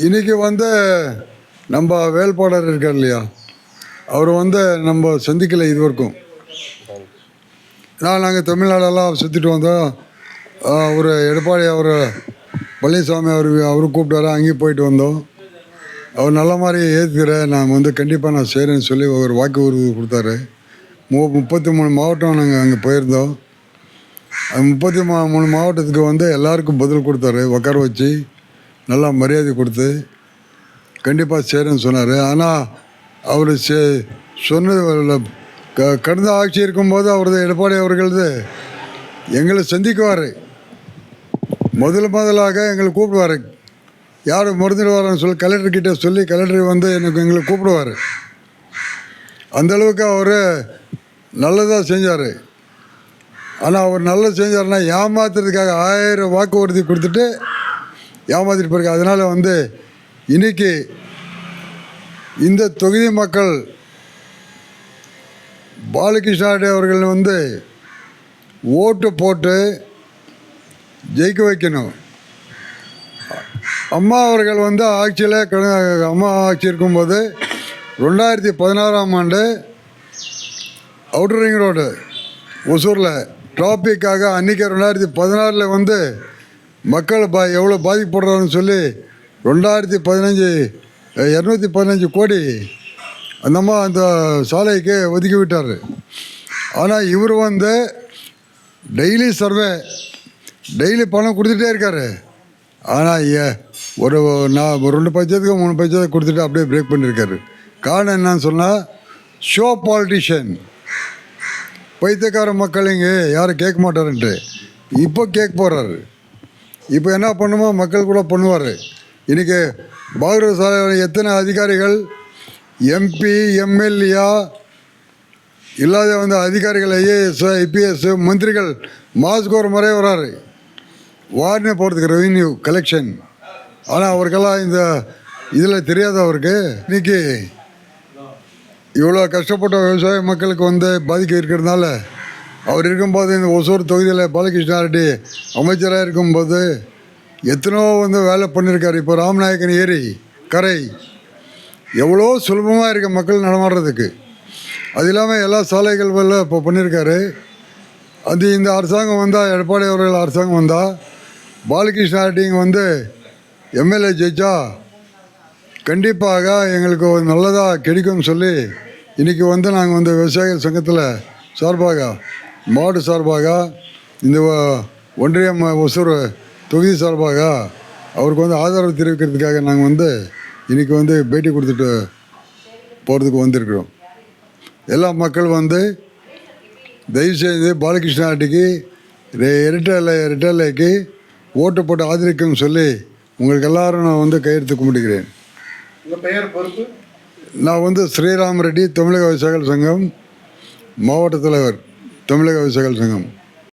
இன்றைக்கி நம்ம வேல்பாளர் இருக்கார் இல்லையா, அவர் நம்ம சந்திக்கலை இது வரைக்கும். நாங்கள் தமிழ்நாடெல்லாம் சுற்றிட்டு வந்தோம். அவர் எடப்பாடி பழனிசாமி அவரு கூப்பிட்டாரு, அங்கேயும் போயிட்டு வந்தோம். அவர் நல்ல மாதிரி ஏற்றுக்கிறேன், நான் கண்டிப்பாக நான் செய்கிறேன்னு சொல்லி ஒரு வாக்கு உறுதி கொடுத்தாரு. 33 மாவட்டம் நாங்கள் அங்கே போயிருந்தோம். 33 மாவட்டத்துக்கு எல்லாருக்கும் பதில் கொடுத்தாரு. உட்கார வச்சு நல்லா மரியாதை கொடுத்து கண்டிப்பாக செய்கிறேன்னு சொன்னார். ஆனால் அவர் சொன்னது கடந்த ஆட்சி இருக்கும்போது அவரது எடப்பாடி அவர்களது எங்களை சந்திக்குவார். முதலாக எங்களை கூப்பிடுவார். யார் மறந்துடுவார்னு சொல்லி கலெக்டர்கிட்ட சொல்லி கலெக்டர் எங்களை கூப்பிடுவார். அந்தளவுக்கு அவர் நல்லதாக செஞ்சார். ஆனால் அவர் நல்லது செஞ்சார்னா ஏமாத்துறதுக்காக 1000 வாக்கு உறுதி கொடுத்துட்டு ஏமாத்திட்டு போயிருக்க. அதனால் இன்றைக்கி இந்த தொகுதி மக்கள் பாலகிருஷ்ண ரெட்டி அவர்கள் ஓட்டு போட்டு ஜெயிக்க வைக்கணும். அம்மா அவர்கள் ஆட்சியில் அம்மா ஆட்சி இருக்கும்போது 2016ஆம் ஆண்டு அவுட்டர் ரிங் ரோடு ஒசூரில் டிராஃபிக்காக அன்றைக்கி 2016 மக்கள் எவ்வளோ பாதிக்கப்படுறான்னு சொல்லி 2015 215 கோடி அந்த சாலைக்கு ஒதுக்கி விட்டார். ஆனால் இவர் டெய்லி சர்வே டெய்லி பணம் கொடுத்துட்டே இருக்கார். ஆனால் ஒரு 2 பட்சத்துக்கு 3 பட்சத்துக்கு கொடுத்துட்டு அப்படியே பிரேக் பண்ணியிருக்காரு. காரணம் என்னன்னு சொன்னால் ஷோ பாலிட்டிஷியன், பைத்தியக்கார மக்கள் இங்கே யாரும் கேட்க மாட்டாருன்ட்டு இப்போ கேட்க போகிறாரு. இப்போ என்ன பண்ணுமோ மக்கள் கூட பண்ணுவார். இன்றைக்கி பாகூர் சாலை எத்தனை அதிகாரிகள் எம்பி எம்எல்ஏ இல்லாத அதிகாரிகள் ஐஏஎஸ் ஐபிஎஸ் மந்திரிகள் மாதத்துக்கு ஒரு முறை வராரு வார்னு போகிறதுக்கு ரெவென்யூ கலெக்ஷன். ஆனால் அவருக்கெல்லாம் இந்த இதில் தெரியாத அவருக்கு இன்றைக்கி இவ்வளோ கஷ்டப்பட்ட விவசாய மக்களுக்கு பாதிக்க இருக்கிறதுனால அவர் இருக்கும்போது இந்த ஒசூர் தொகுதியில் பாலகிருஷ்ண ரெட்டி அமைச்சராக இருக்கும்போது எத்தனோ வேலை பண்ணியிருக்காரு. இப்போ ராமநாயக்கன் ஏரி கரை எவ்வளோ சுலபமாக இருக்குது மக்கள் நடமாடுறதுக்கு. அது இல்லாமல் எல்லா சாலைகள் இப்போ பண்ணியிருக்காரு. இந்த அரசாங்கம் எடப்பாடி அவர்கள் அரசாங்கம் பாலகிருஷ்ண ரெட்டி இங்கே எம்எல்ஏ ஜெயிச்சா கண்டிப்பாக எங்களுக்கு நல்லதாக கிடைக்கும்னு சொல்லி இன்றைக்கி நாங்கள் விவசாயிகள் சங்கத்தில் சார்பாக மாவட்ட சார்பாக இந்த ஒன்றியம் ஒசூர் தொகுதி சார்பாக அவருக்கு ஆதரவு தெரிவிக்கிறதுக்காக நாங்கள் இன்றைக்கி பேட்டி கொடுத்துட்டு போகிறதுக்கு வந்திருக்கிறோம். எல்லா மக்கள் தயவுசெய்து பாலகிருஷ்ண ரெட்டிக்கு ரெட்டலைக்கு ஓட்டு போட்டு ஆதரிக்கும்னு சொல்லி உங்களுக்கு எல்லாரும் நான் கையெழுத்து கும்பிட்டுக்கிறேன். நான் ஸ்ரீராம் ரெட்டி தமிழக விவசாயிகள் சங்கம் மாவட்ட தலைவர், தமிழக விவசாயிகள் சங்கம்.